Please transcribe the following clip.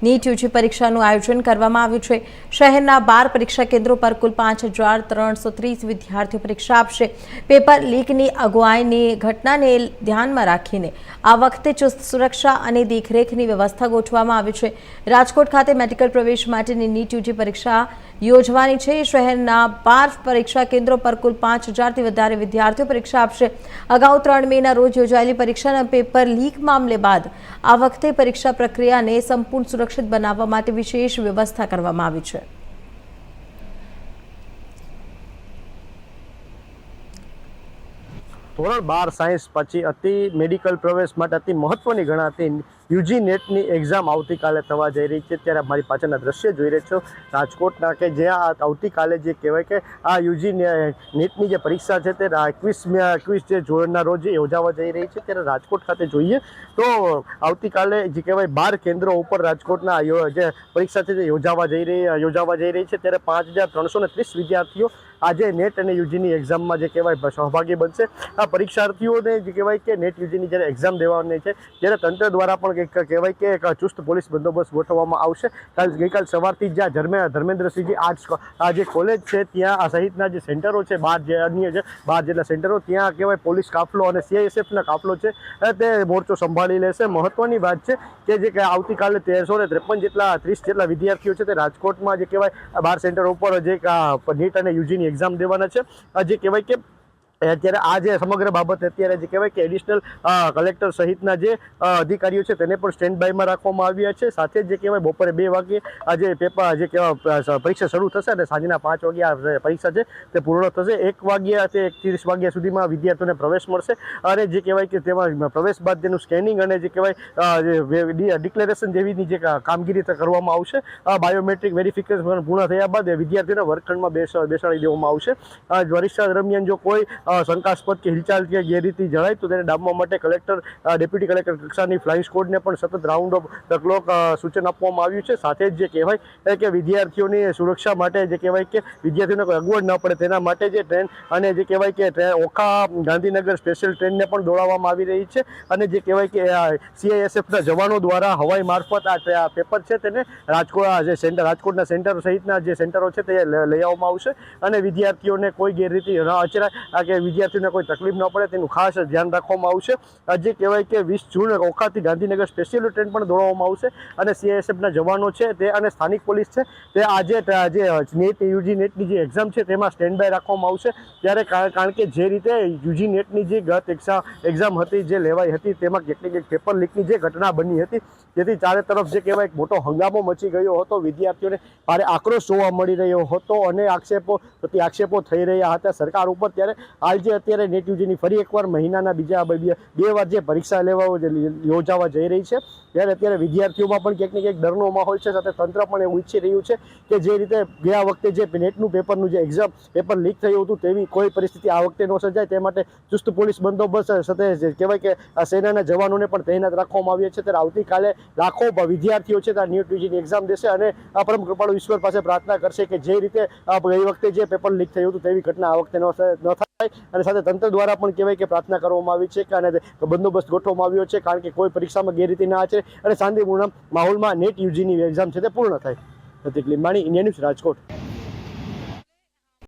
NEET UG પરીક્ષાનું આયોજન કરવામાં આવ્યું છે। શહેરના 12 પરીક્ષા કેન્દ્રો પર કુલ 5330 વિદ્યાર્થીઓ પરીક્ષા આપશે। પેપર લીકની અગુવાઈની ઘટનાને ધ્યાનમાં રાખીને આ વખતે ચુસ્ત સુરક્ષા અને દેખરેખની વ્યવસ્થા ગોઠવવામાં આવી છે। રાજકોટ ખાતે મેડિકલ પ્રવેશ માટેની નીટ યુજી પરીક્ષા યોજવાની છે। શહેરના 12 પરીક્ષા કેન્દ્રો પર કુલ 5000થી વધારે વિદ્યાર્થીઓ પરીક્ષા આપશે। અગાઉ 3 મેના રોજ યોજાયેલી પરીક્ષાના પેપર લીક મામલે બાદ આ વખતે પરીક્ષા પ્રક્રિયાને સંપૂર્ણ સુરક્ષિત બનાવવા માટે વિશેષ વ્યવસ્થા કરવામાં આવી છે। ધોરણ 12 સાયન્સ પછી અતિ મેડિકલ પ્રવેશ માટે અતિ મહત્વની ગણાતી યુજી નેટની એક્ઝામ આવતીકાલે થવા જઈ રહી છે। ત્યારે મારી પાછળના દ્રશ્ય જોઈ રહ્યા છો રાજકોટના કે જ્યાં આવતીકાલે જે કહેવાય કે આ યુજી નેટની જે પરીક્ષા છે તે 21 જે જૂનના રોજ યોજાવા જઈ રહી છે। ત્યારે રાજકોટ ખાતે જોઈએ તો આવતીકાલે જે કહેવાય 12 કેન્દ્રો ઉપર રાજકોટના જે પરીક્ષા છે તે યોજાવા જઈ રહી છે। ત્યારે 5330 વિદ્યાર્થીઓ આજે નેટ અને યુજીની એક્ઝામમાં જે કહેવાય સહભાગી બનશે। આ પરીક્ષાર્થીઓને જે કહેવાય કે નેટ યુજીની જ્યારે એક્ઝામ દેવાની છે ત્યારે તંત્ર દ્વારા પણ કહેવાય કે એક ચુસ્ત પોલીસ બંદોબસ્ત ગોઠવવામાં આવશે। ગઈકાલ સવારથી જ્યાં ધર્મેન્દ્રસિંહજી આર્ટ્સ આ જે કોલેજ છે ત્યાં આ સહિતના જે સેન્ટરો છે 12 જેટલા સેન્ટરો ત્યાં કહેવાય પોલીસ કાફલો અને સીઆઈએસએફના કાફલો છે તે મોરચો સંભાળી લેશે। મહત્વની વાત છે કે જે આવતીકાલે 1353 જેટલા 30 જેટલા વિદ્યાર્થીઓ છે તે રાજકોટમાં જે કહેવાય 12 સેન્ટર ઉપર જે નીટ અને યુજીની એક્ઝામ દેવાના છે। જે કહેવાય કે અત્યારે આ જે સમગ્ર બાબત અત્યારે જે કહેવાય કે એડિશનલ કલેક્ટર સહિતના જે અધિકારીઓ છે તેને પણ સ્ટેન્ડ બાયમાં રાખવામાં આવ્યા છે। સાથે જ જે કહેવાય બપોરે 2 વાગે આ જે પેપર જે કહેવાય પરીક્ષા શરૂ થશે અને સાંજના 5 વાગ્યા પરીક્ષા છે તે પૂર્ણ થશે। 1 વાગ્યા તે 30 વાગ્યા સુધીમાં વિદ્યાર્થીઓને પ્રવેશ મળશે અને જે કહેવાય કે તેમાં પ્રવેશ બાદ તેનું સ્કેનિંગ અને જે કહેવાય ડિક્લેરેશન જેવીની જે કામગીરી કરવામાં આવશે। બાયોમેટ્રિક વેરિફિકેશન પૂર્ણ થયા બાદ વિદ્યાર્થીઓને વર્ગખંડમાં બેસાડી દેવામાં આવશે। પરીક્ષા દરમિયાન જો કોઈ શંકાસ્પદ કે હિલચાલ કે ગેરરીતિ જણાય તો તેને ડામવા માટે કલેક્ટર ડેપ્યુટી કલેક્ટર કક્ષાની ફ્લાઇંગ સ્કોડને પણ સતત રાઉન્ડ ઓફ ધ ક્લોક સૂચન આપવામાં આવ્યું છે। સાથે જ જે કહેવાય કે વિદ્યાર્થીઓની સુરક્ષા માટે જે કહેવાય કે વિદ્યાર્થીઓને કોઈ અગવડ ન પડે તેના માટે જે ટ્રેન અને જે કહેવાય કે ઓખા ગાંધીનગર સ્પેશિયલ ટ્રેનને પણ દોડાવવામાં આવી રહી છે। અને જે કહેવાય કે સીઆઈએસએફના જવાનો દ્વારા હવાઈ મારફત આ પેપર છે તેને રાજકોટના સેન્ટર સહિતના જે સેન્ટરો છે તે લઈ આવવામાં આવશે અને વિદ્યાર્થીઓને કોઈ ગેરરીતિ ન અચરાય કે વિદ્યાર્થીઓને કોઈ તકલીફ ન પડે તેનું ખાસ ધ્યાન રાખવામાં આવશે। જે કહેવાય કે 20 જૂન ઓખાથી ગાંધીનગર સ્પેશિયલ ટ્રેન પણ દોડાવવામાં આવશે અને સીઆઈએસએફના જવાનો છે તે અને સ્થાનિક પોલીસ છે તે આજે નેટ યુજી નેટની જે એક્ઝામ છે તેમાં સ્ટેન્ડ બાય રાખવામાં આવશે। ત્યારે કારણ કે જે રીતે યુજી નેટની જે ગત એક્ઝામ હતી જે લેવાઈ હતી તેમાં કેટલીક પેપર લીકની જે ઘટના બની હતી જેથી ચારે તરફ જે કહેવાય મોટો હંગામો મચી ગયો હતો। વિદ્યાર્થીઓને ભારે આક્રોશ જોવા મળી રહ્યો હતો અને આક્ષેપો થઈ રહ્યા હતા સરકાર ઉપર। ત્યારે હાલ જે અત્યારે નેટ યુજીની ફરી એકવાર મહિનાના બીજા 2 વાર જે પરીક્ષા યોજાવા જઈ રહી છે ત્યારે અત્યારે વિદ્યાર્થીઓમાં પણ ક્યાંક ને ક્યાંક ડરનો માહોલ છે। સાથે તંત્ર પણ એવું ઈચ્છી રહ્યું છે કે જે રીતે ગયા વખતે જે નેટનું પેપરનું જે એક્ઝામ પેપર લીક થયું હતું તેવી કોઈ પરિસ્થિતિ આ વખતે ન સર્જાય તે માટે ચુસ્ત પોલીસ બંદોબસ્ત સાથે કહેવાય કે સેનાના જવાનોને પણ તૈનાત રાખવામાં આવ્યા છે। ત્યારે આવતીકાલે લાખો વિદ્યાર્થીઓ છે ત્યાં નેટ યુજીની એક્ઝામ દેશે અને આ પરમ કૃપાળુ ઈશ્વર પાસે પ્રાર્થના કરશે કે જે રીતે ગઈ વખતે જે પેપર લીક થયું હતું તેવી ઘટના આ વખતે ન થાય। અને સાથે તંત્ર દ્વારા પણ કહેવાય કે પ્રાર્થના કરવામાં આવી છે કે અને બંદોબસ્ત ગોઠવવામાં આવ્યો છે કારણ કે કોઈ પરીક્ષામાં ગેરરીતિ ના આચરે અને શાંતિપૂર્ણ માહોલમાં નેટ યુજીની એક્ઝામ છે તે પૂર્ણ થાય। પ્રતિક લીંબાણી, ઇન્ડિયા ન્યૂઝ, રાજકોટ।